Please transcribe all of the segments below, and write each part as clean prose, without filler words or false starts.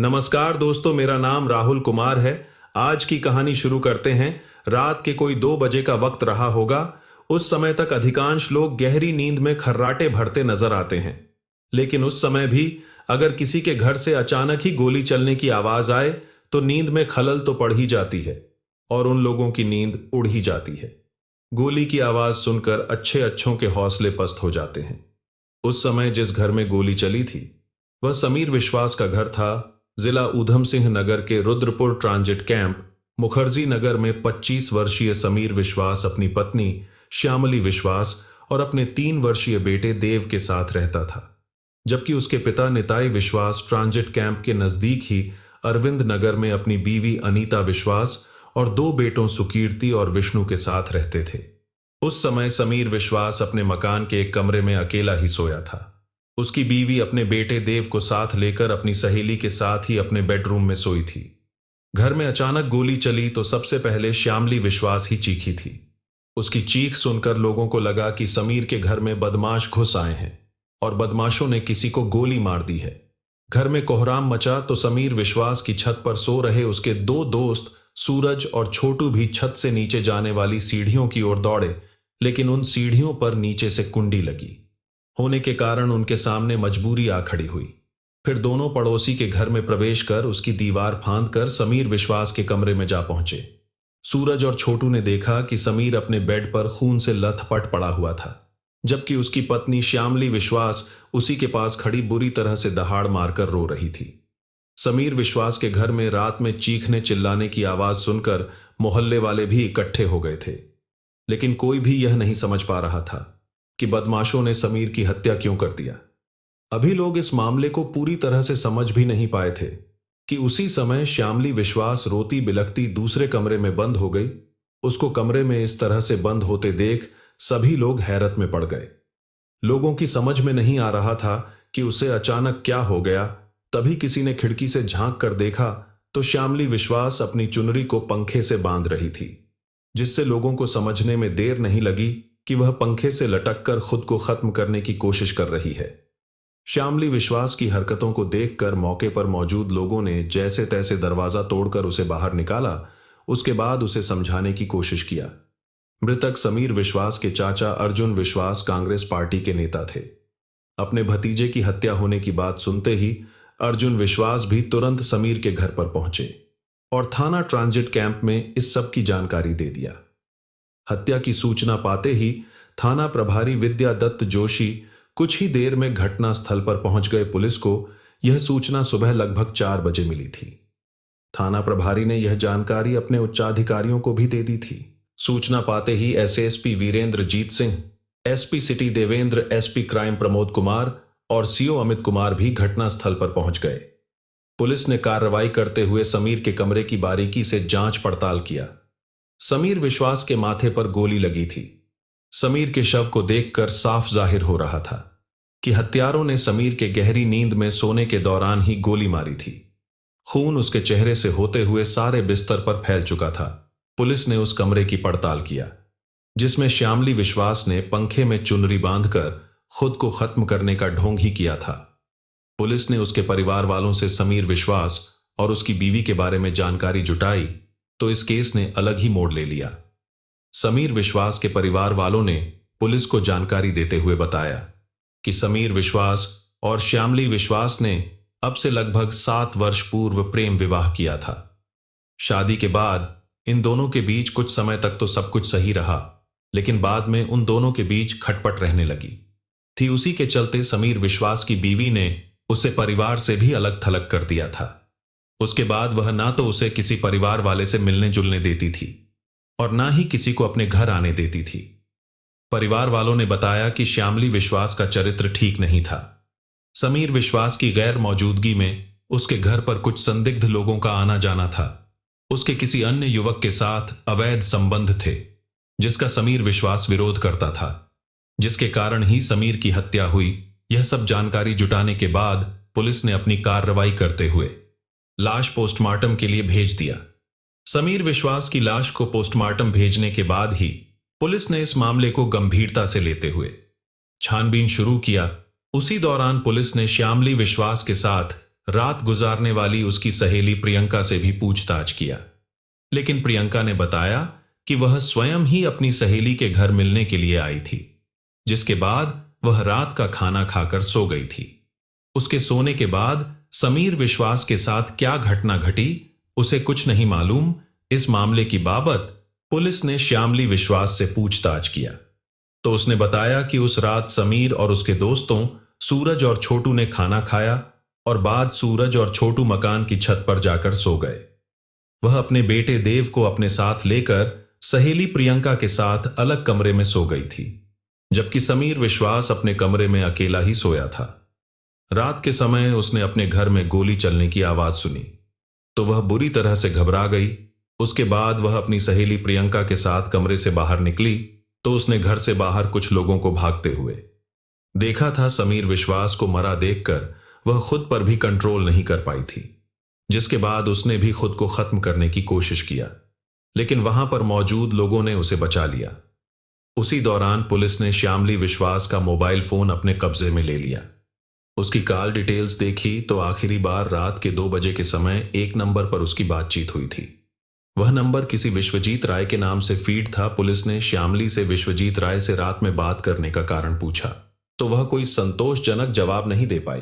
नमस्कार दोस्तों, मेरा नाम राहुल कुमार है। आज की कहानी शुरू करते हैं। रात के कोई 2 बजे का वक्त रहा होगा। उस समय तक अधिकांश लोग गहरी नींद में खर्राटे भरते नजर आते हैं। लेकिन उस समय भी अगर किसी के घर से अचानक ही गोली चलने की आवाज आए तो नींद में खलल तो पड़ ही जाती है और उन लोगों की नींद उड़ ही जाती है। गोली की आवाज सुनकर अच्छे अच्छों के हौसले पस्त हो जाते हैं। उस समय जिस घर में गोली चली थी वह समीर विश्वास का घर था। जिला ऊधम सिंह नगर के रुद्रपुर ट्रांजिट कैंप मुखर्जी नगर में 25 वर्षीय समीर विश्वास अपनी पत्नी श्यामली विश्वास और अपने 3 वर्षीय बेटे देव के साथ रहता था, जबकि उसके पिता निताई विश्वास ट्रांजिट कैंप के नजदीक ही अरविंद नगर में अपनी बीवी अनीता विश्वास और 2 बेटों सुकीर्ति और विष्णु के साथ रहते थे। उस समय समीर विश्वास अपने मकान के एक कमरे में अकेला ही सोया था। उसकी बीवी अपने बेटे देव को साथ लेकर अपनी सहेली के साथ ही अपने बेडरूम में सोई थी। घर में अचानक गोली चली तो सबसे पहले श्यामली विश्वास ही चीखी थी। उसकी चीख सुनकर लोगों को लगा कि समीर के घर में बदमाश घुस आए हैं और बदमाशों ने किसी को गोली मार दी है। घर में कोहराम मचा तो समीर विश्वास की छत पर सो रहे उसके 2 दोस्त सूरज और छोटू भी छत से नीचे जाने वाली सीढ़ियों की ओर दौड़े, लेकिन उन सीढ़ियों पर नीचे से कुंडी लगी होने के कारण उनके सामने मजबूरी आ खड़ी हुई। फिर दोनों पड़ोसी के घर में प्रवेश कर उसकी दीवार फांदकर समीर विश्वास के कमरे में जा पहुंचे। सूरज और छोटू ने देखा कि समीर अपने बेड पर खून से लथपथ पड़ा हुआ था, जबकि उसकी पत्नी श्यामली विश्वास उसी के पास खड़ी बुरी तरह से दहाड़ मारकर रो रही थी। समीर विश्वास के घर में रात में चीखने चिल्लाने की आवाज सुनकर मोहल्ले वाले भी इकट्ठे हो गए थे, लेकिन कोई भी यह नहीं समझ पा रहा था कि बदमाशों ने समीर की हत्या क्यों कर दिया। अभी लोग इस मामले को पूरी तरह से समझ भी नहीं पाए थे कि उसी समय श्यामली विश्वास रोती बिलखती दूसरे कमरे में बंद हो गई। उसको कमरे में इस तरह से बंद होते देख सभी लोग हैरत में पड़ गए। लोगों की समझ में नहीं आ रहा था कि उसे अचानक क्या हो गया। तभी किसी ने खिड़की से झांक कर देखा तो श्यामली विश्वास अपनी चुनरी को पंखे से बांध रही थी, जिससे लोगों को समझने में देर नहीं लगी कि वह पंखे से लटककर खुद को खत्म करने की कोशिश कर रही है। श्यामली विश्वास की हरकतों को देखकर मौके पर मौजूद लोगों ने जैसे तैसे दरवाजा तोड़कर उसे बाहर निकाला। उसके बाद उसे समझाने की कोशिश किया। मृतक समीर विश्वास के चाचा अर्जुन विश्वास कांग्रेस पार्टी के नेता थे। अपने भतीजे की हत्या होने की बात सुनते ही अर्जुन विश्वास भी तुरंत समीर के घर पर पहुंचे और थाना ट्रांजिट कैंप में इस सब की जानकारी दे दिया। हत्या की सूचना पाते ही थाना प्रभारी विद्या दत्त जोशी कुछ ही देर में घटना स्थल पर पहुंच गए। पुलिस को यह सूचना सुबह लगभग 4 बजे मिली थी। थाना प्रभारी ने यह जानकारी अपने उच्चाधिकारियों को भी दे दी थी। सूचना पाते ही SSP Virendra Jeet Singh, SP city Devendra, SP crime Pramod Kumar और सीओ अमित कुमार भी घटना स्थल पर पहुंच गए। पुलिस ने कार्रवाई करते हुए समीर के कमरे की बारीकी से जांच पड़ताल किया। समीर विश्वास के माथे पर गोली लगी थी। समीर के शव को देखकर साफ जाहिर हो रहा था कि हत्यारों ने समीर के गहरी नींद में सोने के दौरान ही गोली मारी थी। खून उसके चेहरे से होते हुए सारे बिस्तर पर फैल चुका था। पुलिस ने उस कमरे की पड़ताल किया जिसमें श्यामली विश्वास ने पंखे में चुनरी बांधकर खुद को खत्म करने का ढोंग ही किया था। पुलिस ने उसके परिवार वालों से समीर विश्वास और उसकी बीवी के बारे में जानकारी जुटाई तो इस केस ने अलग ही मोड़ ले लिया। समीर विश्वास के परिवार वालों ने पुलिस को जानकारी देते हुए बताया कि समीर विश्वास और श्यामली विश्वास ने अब से लगभग 7 वर्ष पूर्व प्रेम विवाह किया था। शादी के बाद इन दोनों के बीच कुछ समय तक तो सब कुछ सही रहा, लेकिन बाद में उन दोनों के बीच खटपट रहने लगी थी। उसी के चलते समीर विश्वास की बीवी ने उसे परिवार से भी अलग थलग कर दिया था। उसके बाद वह ना तो उसे किसी परिवार वाले से मिलने जुलने देती थी और ना ही किसी को अपने घर आने देती थी। परिवार वालों ने बताया कि श्यामली विश्वास का चरित्र ठीक नहीं था। समीर विश्वास की गैर मौजूदगी में उसके घर पर कुछ संदिग्ध लोगों का आना जाना था। उसके किसी अन्य युवक के साथ अवैध संबंध थे जिसका समीर विश्वास विरोध करता था, जिसके कारण ही समीर की हत्या हुई। यह सब जानकारी जुटाने के बाद पुलिस ने अपनी कार्रवाई करते हुए लाश पोस्टमार्टम के लिए भेज दिया। समीर विश्वास की लाश को पोस्टमार्टम भेजने के बाद ही पुलिस ने इस मामले को गंभीरता से लेते हुए छानबीन शुरू किया। उसी दौरान पुलिस ने श्यामली विश्वास के साथ रात गुजारने वाली उसकी सहेली प्रियंका से भी पूछताछ किया, लेकिन प्रियंका ने बताया कि वह स्वयं ही अपनी सहेली के घर मिलने के लिए आई थी, जिसके बाद वह रात का खाना खाकर सो गई थी। उसके सोने के बाद समीर विश्वास के साथ क्या घटना घटी उसे कुछ नहीं मालूम। इस मामले की बाबत पुलिस ने श्यामली विश्वास से पूछताछ किया तो उसने बताया कि उस रात समीर और उसके दोस्तों सूरज और छोटू ने खाना खाया और बाद सूरज और छोटू मकान की छत पर जाकर सो गए। वह अपने बेटे देव को अपने साथ लेकर सहेली प्रियंका के साथ अलग कमरे में सो गई थी, जबकि समीर विश्वास अपने कमरे में अकेला ही सोया था। रात के समय उसने अपने घर में गोली चलने की आवाज सुनी तो वह बुरी तरह से घबरा गई। उसके बाद वह अपनी सहेली प्रियंका के साथ कमरे से बाहर निकली तो उसने घर से बाहर कुछ लोगों को भागते हुए देखा था। समीर विश्वास को मरा देखकर वह खुद पर भी कंट्रोल नहीं कर पाई थी, जिसके बाद उसने भी खुद को खत्म करने की कोशिश किया, लेकिन वहां पर मौजूद लोगों ने उसे बचा लिया। उसी दौरान पुलिस ने श्यामली विश्वास का मोबाइल फोन अपने कब्जे में ले लिया। उसकी कॉल डिटेल्स देखी तो आखिरी बार रात के 2 बजे के समय एक नंबर पर उसकी बातचीत हुई थी। वह नंबर किसी विश्वजीत राय के नाम से फीड था। पुलिस ने श्यामली से विश्वजीत राय से रात में बात करने का कारण पूछा तो वह कोई संतोषजनक जवाब नहीं दे पाई।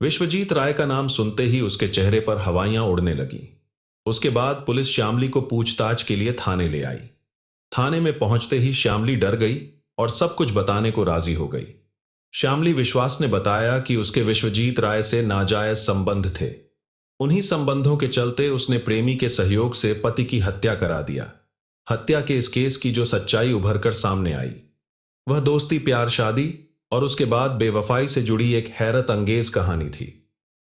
विश्वजीत राय का नाम सुनते ही उसके चेहरे पर हवाइयां उड़ने लगी। उसके बाद पुलिस श्यामली को पूछताछ के लिए थाने ले आई। थाने में पहुंचते ही श्यामली डर गई और सब कुछ बताने को राजी हो गई। श्यामली विश्वास ने बताया कि उसके विश्वजीत राय से नाजायज संबंध थे। उन्हीं संबंधों के चलते उसने प्रेमी के सहयोग से पति की हत्या करा दिया। हत्या के इस केस की जो सच्चाई उभर कर सामने आई वह दोस्ती प्यार शादी और उसके बाद बेवफाई से जुड़ी एक हैरत अंगेज कहानी थी।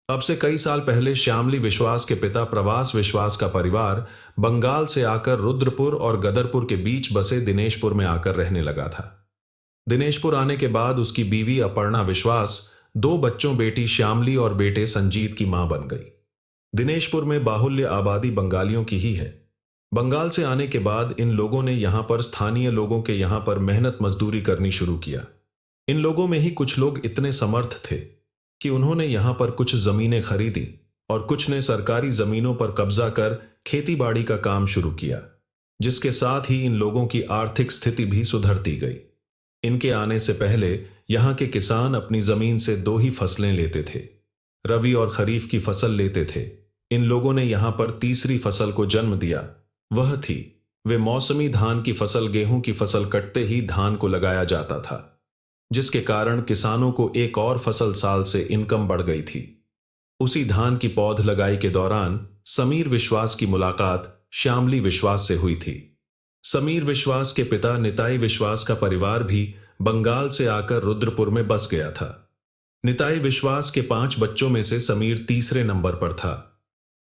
अब से कई साल पहले श्यामली विश्वास के पिता प्रवास विश्वास का परिवार बंगाल से आकर रुद्रपुर और गदरपुर के बीच बसे दिनेशपुर में आकर रहने लगा था। दिनेशपुर आने के बाद उसकी बीवी अपर्णा विश्वास 2 बच्चों बेटी श्यामली और बेटे संजीत की मां बन गई। दिनेशपुर में बाहुल्य आबादी बंगालियों की ही है। बंगाल से आने के बाद इन लोगों ने यहां पर स्थानीय लोगों के यहां पर मेहनत मजदूरी करनी शुरू किया। इन लोगों में ही कुछ लोग इतने समर्थ थे कि उन्होंने यहां पर कुछ जमीनें खरीदी और कुछ ने सरकारी जमीनों पर कब्जा कर खेतीबाड़ी का काम शुरू किया, जिसके साथ ही इन लोगों की आर्थिक स्थिति भी सुधरती गई। इनके आने से पहले यहां के किसान अपनी जमीन से 2 ही फसलें लेते थे, रबी और खरीफ की फसल लेते थे। इन लोगों ने यहां पर तीसरी फसल को जन्म दिया, वह थी वे मौसमी धान की फसल। गेहूं की फसल कटते ही धान को लगाया जाता था, जिसके कारण किसानों को एक और फसल साल से इनकम बढ़ गई थी। उसी धान की पौध लगाई के दौरान समीर विश्वास की मुलाकात श्यामली विश्वास से हुई थी। समीर विश्वास के पिता निताई विश्वास का परिवार भी बंगाल से आकर रुद्रपुर में बस गया था। निताई विश्वास के 5 बच्चों में से समीर तीसरे नंबर पर था।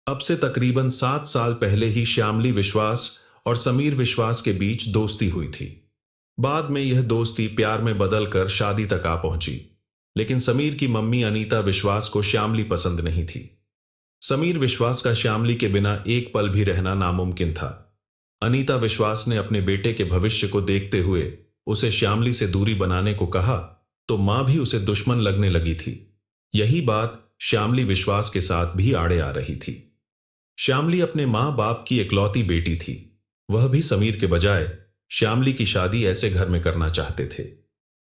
अब से तकरीबन 7 साल पहले ही श्यामली विश्वास और समीर विश्वास के बीच दोस्ती हुई थी। बाद में यह दोस्ती प्यार में बदलकर शादी तक आ पहुंची, लेकिन समीर की मम्मी अनीता विश्वास को श्यामली पसंद नहीं थी। समीर विश्वास का श्यामली के बिना एक पल भी रहना नामुमकिन था। अनीता विश्वास ने अपने बेटे के भविष्य को देखते हुए उसे श्यामली से दूरी बनाने को कहा तो मां भी उसे दुश्मन लगने लगी थी। यही बात श्यामली विश्वास के साथ भी आड़े आ रही थी। श्यामली अपने मां बाप की इकलौती बेटी थी। वह भी समीर के बजाय श्यामली की शादी ऐसे घर में करना चाहते थे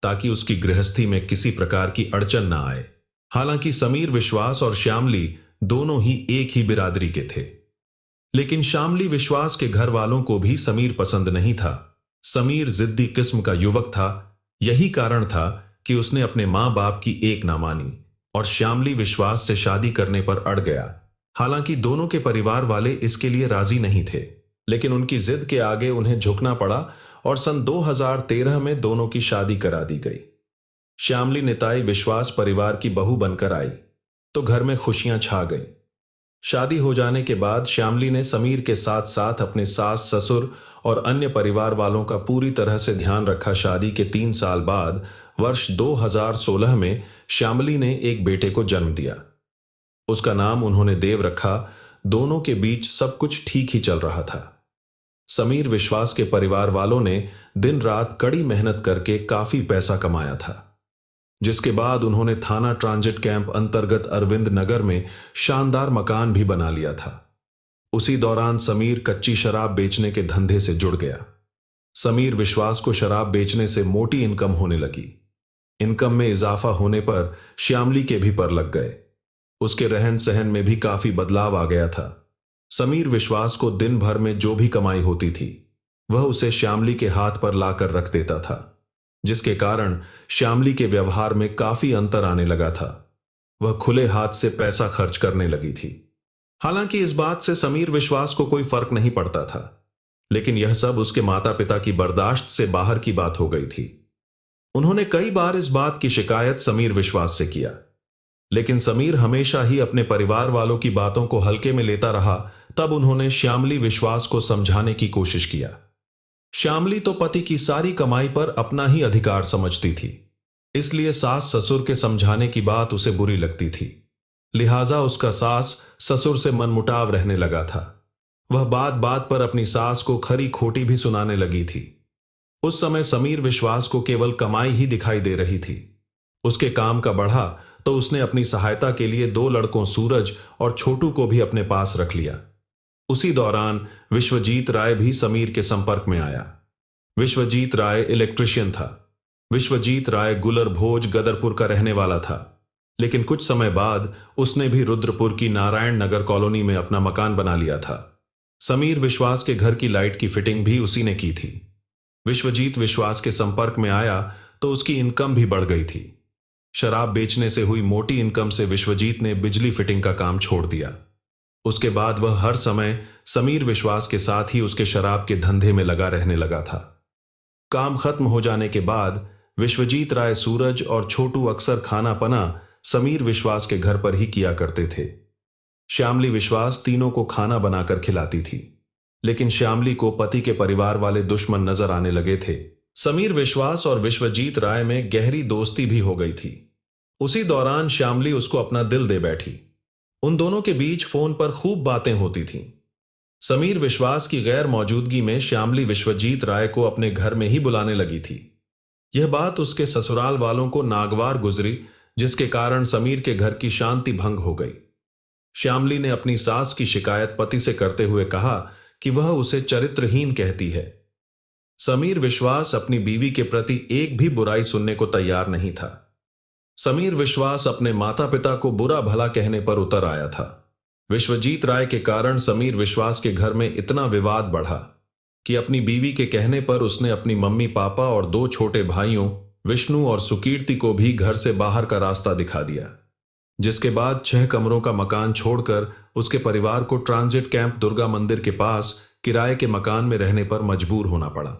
ताकि उसकी गृहस्थी में किसी प्रकार की अड़चन ना आए। हालांकि समीर विश्वास और श्यामली दोनों ही एक ही बिरादरी के थे, लेकिन श्यामली विश्वास के घर वालों को भी समीर पसंद नहीं था। समीर जिद्दी किस्म का युवक था। यही कारण था कि उसने अपने मां बाप की एक ना मानी और श्यामली विश्वास से शादी करने पर अड़ गया। हालांकि दोनों के परिवार वाले इसके लिए राजी नहीं थे, लेकिन उनकी जिद के आगे उन्हें झुकना पड़ा और सन 2013 में दोनों की शादी करा दी गई। श्यामली निताई विश्वास परिवार की बहू बनकर आई तो घर में खुशियां छा गईं। शादी हो जाने के बाद श्यामली ने समीर के साथ साथ अपने सास ससुर और अन्य परिवार वालों का पूरी तरह से ध्यान रखा। शादी के 3 साल बाद वर्ष 2016 में श्यामली ने एक बेटे को जन्म दिया। उसका नाम उन्होंने देव रखा। दोनों के बीच सब कुछ ठीक ही चल रहा था। समीर विश्वास के परिवार वालों ने दिन रात कड़ी मेहनत करके काफी पैसा कमाया था। जिसके बाद उन्होंने थाना ट्रांजिट कैंप अंतर्गत अरविंद नगर में शानदार मकान भी बना लिया था। उसी दौरान समीर कच्ची शराब बेचने के धंधे से जुड़ गया। समीर विश्वास को शराब बेचने से मोटी इनकम होने लगी। इनकम में इजाफा होने पर श्यामली के भी पर लग गए। उसके रहन सहन में भी काफी बदलाव आ गया था। समीर विश्वास को दिन भर में जो भी कमाई होती थी वह उसे श्यामली के हाथ पर लाकर रख देता था, जिसके कारण श्यामली के व्यवहार में काफी अंतर आने लगा था। वह खुले हाथ से पैसा खर्च करने लगी थी। हालांकि इस बात से समीर विश्वास को कोई फर्क नहीं पड़ता था, लेकिन यह सब उसके माता पिता की बर्दाश्त से बाहर की बात हो गई थी। उन्होंने कई बार इस बात की शिकायत समीर विश्वास से किया, लेकिन समीर हमेशा ही अपने परिवार वालों की बातों को हल्के में लेता रहा। तब उन्होंने श्यामली विश्वास को समझाने की कोशिश किया। श्यामली तो पति की सारी कमाई पर अपना ही अधिकार समझती थी, इसलिए सास ससुर के समझाने की बात उसे बुरी लगती थी। लिहाजा उसका सास ससुर से मनमुटाव रहने लगा था। वह बात बात पर अपनी सास को खरी खोटी भी सुनाने लगी थी। उस समय समीर विश्वास को केवल कमाई ही दिखाई दे रही थी। उसके काम का बढ़ा तो उसने अपनी सहायता के लिए 2 लड़कों सूरज और छोटू को भी अपने पास रख लिया। उसी दौरान विश्वजीत राय भी समीर के संपर्क में आया। विश्वजीत राय इलेक्ट्रिशियन था। विश्वजीत राय गुलर भोज गदरपुर का रहने वाला था, लेकिन कुछ समय बाद उसने भी रुद्रपुर की नारायण नगर कॉलोनी में अपना मकान बना लिया था। समीर विश्वास के घर की लाइट की फिटिंग भी उसी ने की थी। विश्वजीत विश्वास के संपर्क में आया तो उसकी इनकम भी बढ़ गई थी। शराब बेचने से हुई मोटी इनकम से विश्वजीत ने बिजली फिटिंग का काम छोड़ दिया। उसके बाद वह हर समय समीर विश्वास के साथ ही उसके शराब के धंधे में लगा रहने लगा था। काम खत्म हो जाने के बाद विश्वजीत राय, सूरज और छोटू अक्सर खाना पना समीर विश्वास के घर पर ही किया करते थे। श्यामली विश्वास तीनों को खाना बनाकर खिलाती थी, लेकिन श्यामली को पति के परिवार वाले दुश्मन नजर आने लगे थे। समीर विश्वास और विश्वजीत राय में गहरी दोस्ती भी हो गई थी। उसी दौरान श्यामली उसको अपना दिल दे बैठी। उन दोनों के बीच फोन पर खूब बातें होती थीं। समीर विश्वास की गैर मौजूदगी में श्यामली विश्वजीत राय को अपने घर में ही बुलाने लगी थी। यह बात उसके ससुराल वालों को नागवार गुजरी, जिसके कारण समीर के घर की शांति भंग हो गई। श्यामली ने अपनी सास की शिकायत पति से करते हुए कहा कि वह उसे चरित्रहीन कहती है। समीर विश्वास अपनी बीवी के प्रति एक भी बुराई सुनने को तैयार नहीं था। समीर विश्वास अपने माता पिता को बुरा भला कहने पर उतर आया था। विश्वजीत राय के कारण समीर विश्वास के घर में इतना विवाद बढ़ा कि अपनी बीवी के कहने पर उसने अपनी मम्मी पापा और 2 छोटे भाइयों विष्णु और सुकीर्ति को भी घर से बाहर का रास्ता दिखा दिया, जिसके बाद 6 कमरों का मकान छोड़कर उसके परिवार को ट्रांजिट कैंप दुर्गा मंदिर के पास किराए के मकान में रहने पर मजबूर होना पड़ा।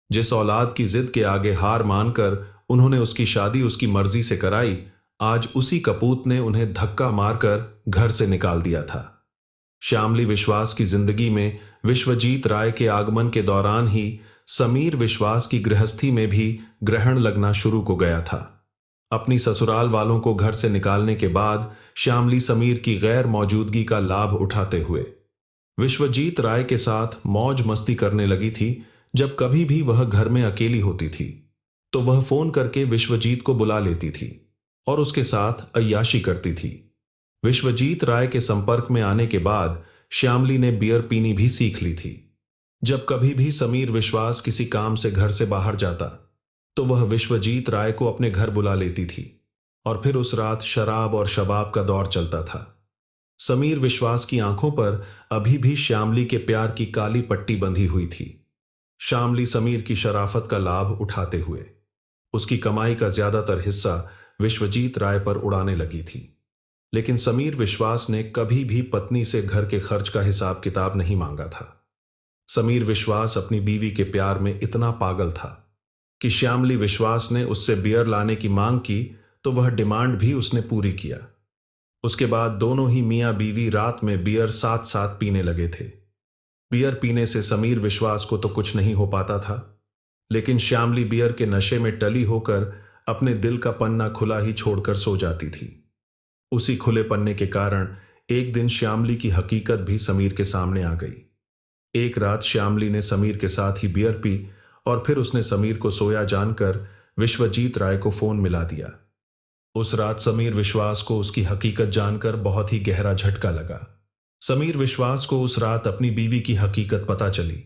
जिस औलाद की जिद के आगे हार मानकर उन्होंने उसकी शादी उसकी मर्जी से कराई, आज उसी कपूत ने उन्हें धक्का मारकर घर से निकाल दिया था। श्यामली विश्वास की जिंदगी में विश्वजीत राय के आगमन के दौरान ही समीर विश्वास की गृहस्थी में भी ग्रहण लगना शुरू हो गया था। अपनी ससुराल वालों को घर से निकालने के बाद श्यामली समीर की गैर मौजूदगी का लाभ उठाते हुए विश्वजीत राय के साथ मौज मस्ती करने लगी थी। जब कभी भी वह घर में अकेली होती थी तो वह फोन करके विश्वजीत को बुला लेती थी और उसके साथ अय्याशी करती थी। विश्वजीत राय के संपर्क में आने के बाद श्यामली ने बियर पीनी भी सीख ली थी। जब कभी भी समीर विश्वास किसी काम से घर से बाहर जाता तो वह विश्वजीत राय को अपने घर बुला लेती थी और फिर उस रात शराब और शबाब का दौर चलता था। समीर विश्वास की आंखों पर अभी भी श्यामली के प्यार की काली पट्टी बंधी हुई थी। श्यामली समीर की शराफत का लाभ उठाते हुए उसकी कमाई का ज्यादातर हिस्सा विश्वजीत राय पर उड़ाने लगी थी, लेकिन समीर विश्वास ने कभी भी पत्नी से घर के खर्च का हिसाब किताब नहीं मांगा था। समीर विश्वास अपनी बीवी के प्यार में इतना पागल था कि श्यामली विश्वास ने उससे बियर लाने की मांग की तो वह डिमांड भी उसने पूरी किया। उसके बाद दोनों ही मियां बीवी रात में बियर साथ साथ पीने लगे थे। बियर पीने से समीर विश्वास को तो कुछ नहीं हो पाता था, लेकिन श्यामली बियर के नशे में टली होकर अपने दिल का पन्ना खुला ही छोड़कर सो जाती थी। उसी खुले पन्ने के कारण एक दिन श्यामली की हकीकत भी समीर के सामने आ गई। एक रात श्यामली ने समीर के साथ ही बियर पी और फिर उसने समीर को सोया जानकर विश्वजीत राय को फोन मिला दिया। उस रात समीर विश्वास को उसकी हकीकत जानकर बहुत ही गहरा झटका लगा। समीर विश्वास को उस रात अपनी बीवी की हकीकत पता चली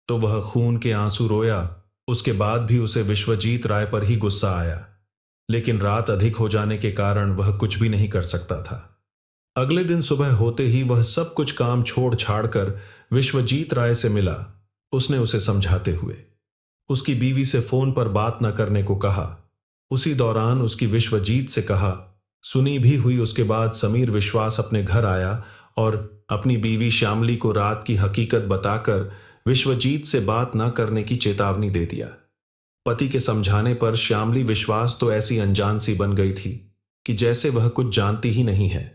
तो वह खून के आंसू रोया। उसके बाद भी उसे विश्वजीत राय पर ही गुस्सा आया, लेकिन रात अधिक हो जाने के कारण वह कुछ भी नहीं कर सकता था। अगले दिन सुबह होते ही वह सब कुछ काम छोड़ छाड़ कर विश्वजीत राय से मिला। उसने उसे समझाते हुए उसकी बीवी से फोन पर बात न करने को कहा। उसी दौरान उसकी विश्वजीत से कहा सुनी भी हुई। उसके बाद समीर विश्वास अपने घर आया और अपनी बीवी श्यामली को रात की हकीकत बताकर विश्वजीत से बात न करने की चेतावनी दे दिया। पति के समझाने पर श्यामली विश्वास तो ऐसी अनजान सी बन गई थी कि जैसे वह कुछ जानती ही नहीं है।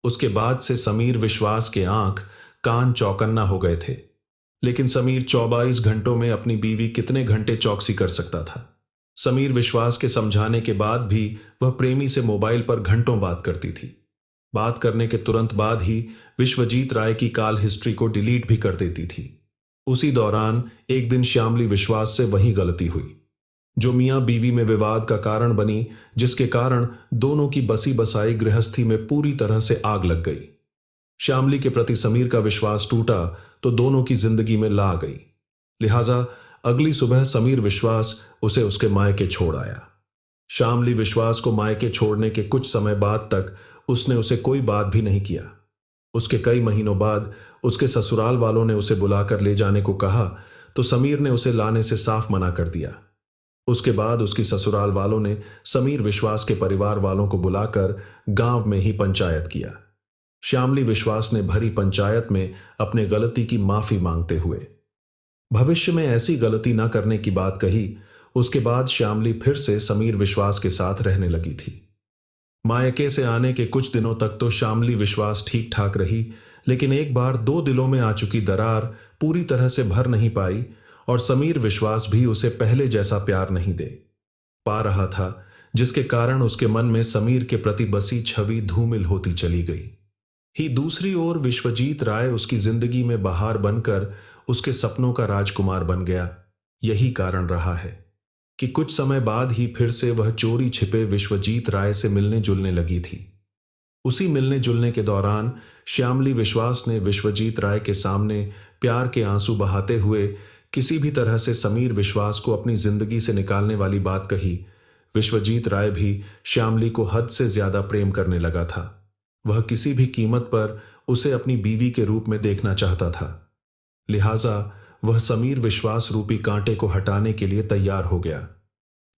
उसके बाद से समीर विश्वास के आंख कान चौकन्ना हो गए थे, लेकिन समीर 24 घंटों में अपनी बीवी कितने घंटे चौकसी कर सकता था। समीर विश्वास के समझाने के बाद भी वह प्रेमी से मोबाइल पर घंटों बात करती थी। बात करने के तुरंत बाद ही विश्वजीत राय की कॉल हिस्ट्री को डिलीट भी कर देती थी। उसी दौरान एक दिन श्यामली विश्वास से वही गलती हुई जो मियां बीवी में विवाद का कारण बनी, जिसके कारण दोनों की बसी बसाई गृहस्थी में पूरी तरह से आग लग गई। श्यामली के प्रति समीर का विश्वास टूटा तो दोनों की जिंदगी में ला गई। लिहाजा अगली सुबह समीर विश्वास उसे उसके मायके छोड़ आया। श्यामली विश्वास को मायके छोड़ने के कुछ समय बाद तक उसने उसे कोई बात भी नहीं किया। उसके कई महीनों बाद उसके ससुराल वालों ने उसे बुलाकर ले जाने को कहा तो समीर ने उसे लाने से साफ मना कर दिया। उसके बाद उसकी ससुराल वालों ने समीर विश्वास के परिवार वालों को बुलाकर गांव में ही पंचायत किया। श्यामली विश्वास ने भरी पंचायत में अपने गलती की माफी मांगते हुए भविष्य में ऐसी गलती न करने की बात कही। उसके बाद श्यामली फिर से समीर विश्वास के साथ रहने लगी थी। मायके से आने के कुछ दिनों तक तो श्यामली विश्वास ठीक ठाक रही, लेकिन एक बार 2 दिलों में आ चुकी दरार पूरी तरह से भर नहीं पाई और समीर विश्वास भी उसे पहले जैसा प्यार नहीं दे पा रहा था, जिसके कारण उसके मन में समीर के प्रति बसी छवि धूमिल होती चली गई। ही दूसरी ओर विश्वजीत राय उसकी जिंदगी में बहार बनकर उसके सपनों का राजकुमार बन गया। यही कारण रहा है कि कुछ समय बाद ही फिर से वह चोरी छिपे विश्वजीत राय से मिलने जुलने लगी थी। उसी मिलने जुलने के दौरान श्यामली विश्वास ने विश्वजीत राय के सामने प्यार के आंसू बहाते हुए किसी भी तरह से समीर विश्वास को अपनी जिंदगी से निकालने वाली बात कही। विश्वजीत राय भी श्यामली को हद से ज्यादा प्रेम करने लगा था। वह किसी भी कीमत पर उसे अपनी बीवी के रूप में देखना चाहता था। लिहाजा वह समीर विश्वास रूपी कांटे को हटाने के लिए तैयार हो गया।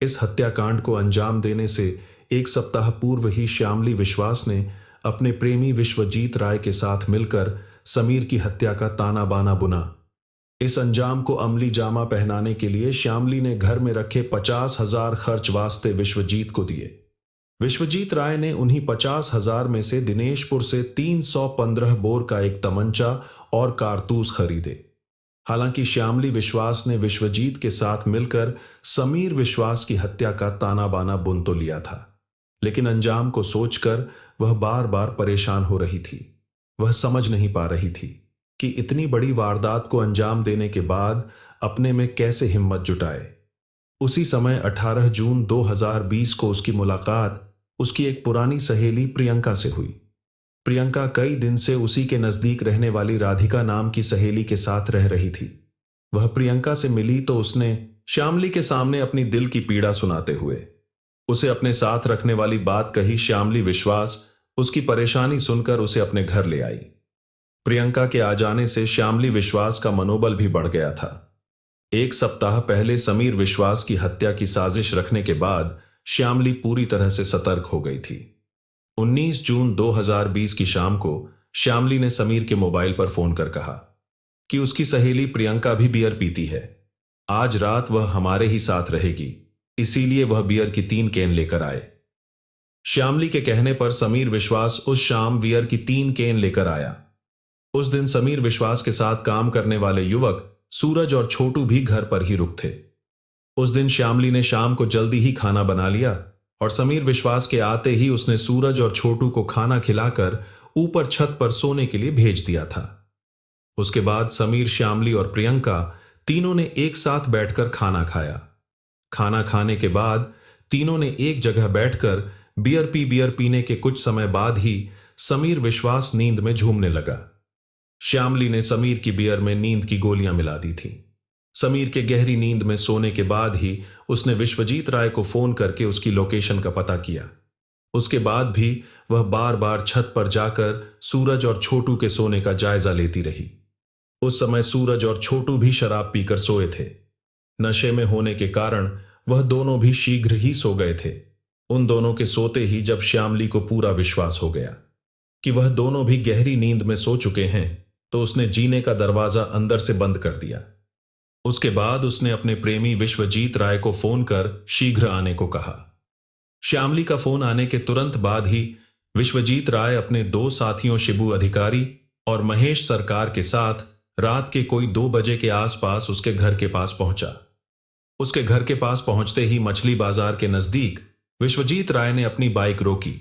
इस हत्याकांड को अंजाम देने से 1 सप्ताह पूर्व ही श्यामली विश्वास ने अपने प्रेमी विश्वजीत राय के साथ मिलकर समीर की हत्या का ताना बाना बुना। इस अंजाम को अमली जामा पहनाने के लिए श्यामली ने घर में रखे 50,000 खर्च वास्ते विश्वजीत को दिए। विश्वजीत राय ने उन्हीं 50,000 में से दिनेशपुर से 315 बोर का एक तमंचा और कारतूस खरीदे। हालांकि श्यामली विश्वास ने विश्वजीत के साथ मिलकर समीर विश्वास की हत्या का ताना बाना बुन तो लिया था, लेकिन अंजाम को सोचकर वह बार बार परेशान हो रही थी। वह समझ नहीं पा रही थी कि इतनी बड़ी वारदात को अंजाम देने के बाद अपने में कैसे हिम्मत जुटाए। उसी समय 18 जून 2020 को उसकी मुलाकात उसकी एक पुरानी सहेली प्रियंका से हुई। प्रियंका कई दिन से उसी के नजदीक रहने वाली राधिका नाम की सहेली के साथ रह रही थी। वह प्रियंका से मिली तो उसने श्यामली के सामने अपनी दिल की पीड़ा सुनाते हुए उसे अपने साथ रखने वाली बात कही। श्यामली विश्वास उसकी परेशानी सुनकर उसे अपने घर ले आई। प्रियंका के आ जाने से श्यामली विश्वास का मनोबल भी बढ़ गया था। 1 सप्ताह पहले समीर विश्वास की हत्या की साजिश रखने के बाद श्यामली पूरी तरह से सतर्क हो गई थी। 19 जून 2020 की शाम को श्यामली ने समीर के मोबाइल पर फोन कर कहा कि उसकी सहेली प्रियंका भी बियर पीती है। आज रात वह हमारे ही साथ रहेगी, इसीलिए वह बियर की 3 कैन लेकर आए। श्यामली के कहने पर समीर विश्वास उस शाम बियर की 3 कैन लेकर आया। उस दिन समीर विश्वास के साथ काम करने वाले युवक सूरज और छोटू भी घर पर ही रुक थे। उस दिन श्यामली ने शाम को जल्दी ही खाना बना लिया और समीर विश्वास के आते ही उसने सूरज और छोटू को खाना खिलाकर ऊपर छत पर सोने के लिए भेज दिया था। उसके बाद समीर, श्यामली और प्रियंका तीनों ने एक साथ बैठकर खाना खाया। खाना खाने के बाद तीनों ने एक जगह बैठकर बियर पीने के कुछ समय बाद ही समीर विश्वास नींद में झूमने लगा। श्यामली ने समीर की बियर में नींद की गोलियां मिला दी थीं। समीर के गहरी नींद में सोने के बाद ही उसने विश्वजीत राय को फोन करके उसकी लोकेशन का पता किया। उसके बाद भी वह बार बार छत पर जाकर सूरज और छोटू के सोने का जायजा लेती रही। उस समय सूरज और छोटू भी शराब पीकर सोए थे। नशे में होने के कारण वह दोनों भी शीघ्र ही सो गए थे। उन दोनों के सोते ही जब श्यामली को पूरा विश्वास हो गया कि वह दोनों भी गहरी नींद में सो चुके हैं, तो उसने जीने का दरवाजा अंदर से बंद कर दिया। उसके बाद उसने अपने प्रेमी विश्वजीत राय को फोन कर शीघ्र आने को कहा। श्यामली का फोन आने के तुरंत बाद ही विश्वजीत राय अपने दो साथियों शिबू अधिकारी और महेश सरकार के साथ रात के कोई 2 बजे के आसपास उसके घर के पास पहुंचा। उसके घर के पास पहुंचते ही मछली बाजार के नजदीक विश्वजीत राय ने अपनी बाइक रोकी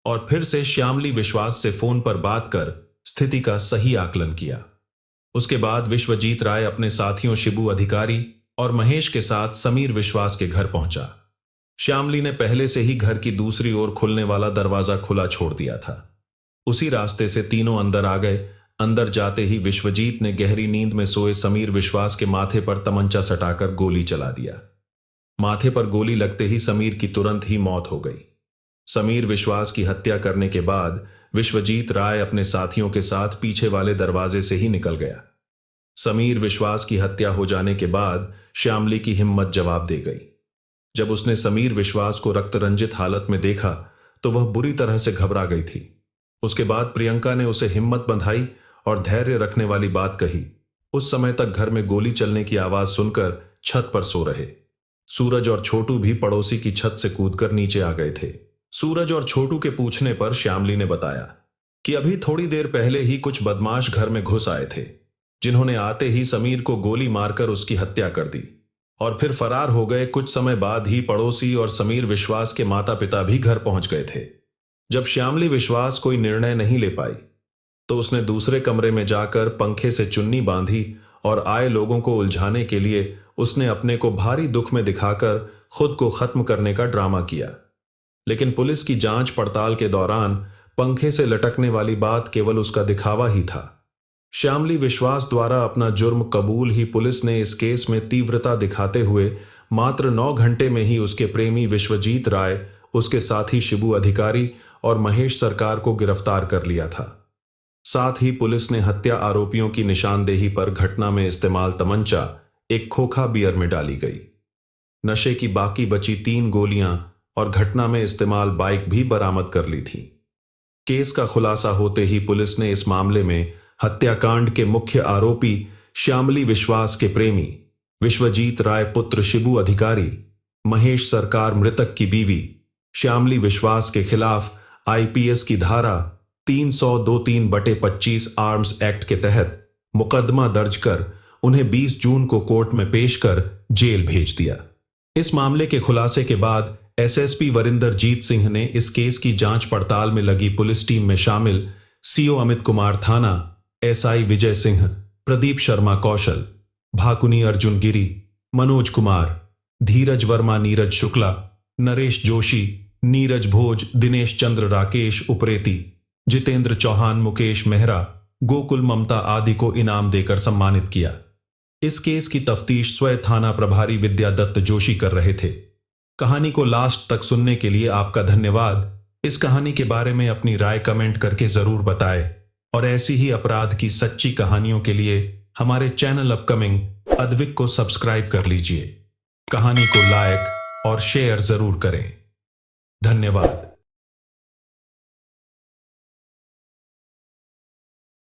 और फिर से श्यामली विश्वास से फोन पर बात कर स्थिति का सही आकलन किया। उसके बाद विश्वजीत राय अपने साथियों शिबू अधिकारी और महेश के साथ समीर विश्वास के घर पहुंचा। श्यामली ने पहले से ही घर की दूसरी ओर खुलने वाला दरवाजा खुला छोड़ दिया था। उसी रास्ते से तीनों अंदर आ गए। अंदर जाते ही विश्वजीत ने गहरी नींद में सोए समीर विश्वास के माथे पर तमंचा सटाकर गोली चला दिया। माथे पर गोली लगते ही समीर की तुरंत ही मौत हो गई। समीर विश्वास की हत्या करने के बाद विश्वजीत राय अपने साथियों के साथ पीछे वाले दरवाजे से ही निकल गया। समीर विश्वास की हत्या हो जाने के बाद श्यामली की हिम्मत जवाब दे गई। जब उसने समीर विश्वास को रक्तरंजित हालत में देखा तो वह बुरी तरह से घबरा गई थी। उसके बाद प्रियंका ने उसे हिम्मत बंधाई और धैर्य रखने वाली बात कही। उस समय तक घर में गोली चलने की आवाज सुनकर छत पर सो रहे सूरज और छोटू भी पड़ोसी की छत से कूदकर नीचे आ गए थे। सूरज और छोटू के पूछने पर श्यामली ने बताया कि अभी थोड़ी देर पहले ही कुछ बदमाश घर में घुस आए थे, जिन्होंने आते ही समीर को गोली मारकर उसकी हत्या कर दी और फिर फरार हो गए। कुछ समय बाद ही पड़ोसी और समीर विश्वास के माता पिता भी घर पहुंच गए थे। जब श्यामली विश्वास कोई निर्णय नहीं ले पाई तो उसने दूसरे कमरे में जाकर पंखे से चुन्नी बांधी और आए लोगों को उलझाने के लिए उसने अपने को भारी दुख में दिखाकर खुद को खत्म करने का ड्रामा किया। लेकिन पुलिस की जांच पड़ताल के दौरान पंखे से लटकने वाली बात केवल उसका दिखावा ही था। श्यामली विश्वास द्वारा अपना जुर्म कबूल ही पुलिस ने इस केस में तीव्रता दिखाते हुए मात्र 9 घंटे में ही उसके प्रेमी विश्वजीत राय, उसके साथी शिबू अधिकारी और महेश सरकार को गिरफ्तार कर लिया था। साथ ही पुलिस ने हत्या आरोपियों की निशानदेही पर घटना में इस्तेमाल तमंचा एक खोखा बियर में डाली गई। नशे की बाकी बची 3 गोलियां और घटना में इस्तेमाल बाइक भी बरामद कर ली थी। केस का खुलासा होते ही पुलिस ने इस मामले में हत्याकांड के मुख्य आरोपी श्यामली विश्वास के प्रेमी विश्वजीत राय पुत्र शिबू अधिकारी, महेश सरकार मृतक की बीवी, श्यामली विश्वास के खिलाफ आईपीएस की धारा 323/25 आर्म्स एक्ट के तहत मुकदमा दर्ज कर उन्हें 20 जून को कोर्ट में पेश कर जेल भेज दिया। इस मामले के खुलासे के बाद एसएसपी वरिंदरजीत सिंह ने इस केस की जांच पड़ताल में लगी पुलिस टीम में शामिल सीओ अमित कुमार थाना, एसआई विजय सिंह, प्रदीप शर्मा कौशल, भाकुनी अर्जुन गिरी, मनोज कुमार, धीरज वर्मा, नीरज शुक्ला, नरेश जोशी, नीरज भोज, दिनेश चंद्र, राकेश उप्रेती, जितेंद्र चौहान, मुकेश मेहरा, गोकुल ममता आदि को इनाम देकर सम्मानित किया। इस केस की तफ्तीश स्वयं थाना प्रभारी विद्यादत्त जोशी कर रहे थे। कहानी को लास्ट तक सुनने के लिए आपका धन्यवाद। इस कहानी के बारे में अपनी राय कमेंट करके जरूर बताएं और ऐसी ही अपराध की सच्ची कहानियों के लिए हमारे चैनल अपकमिंग अद्विक को सब्सक्राइब कर लीजिए। कहानी को लाइक और शेयर जरूर करें। धन्यवाद।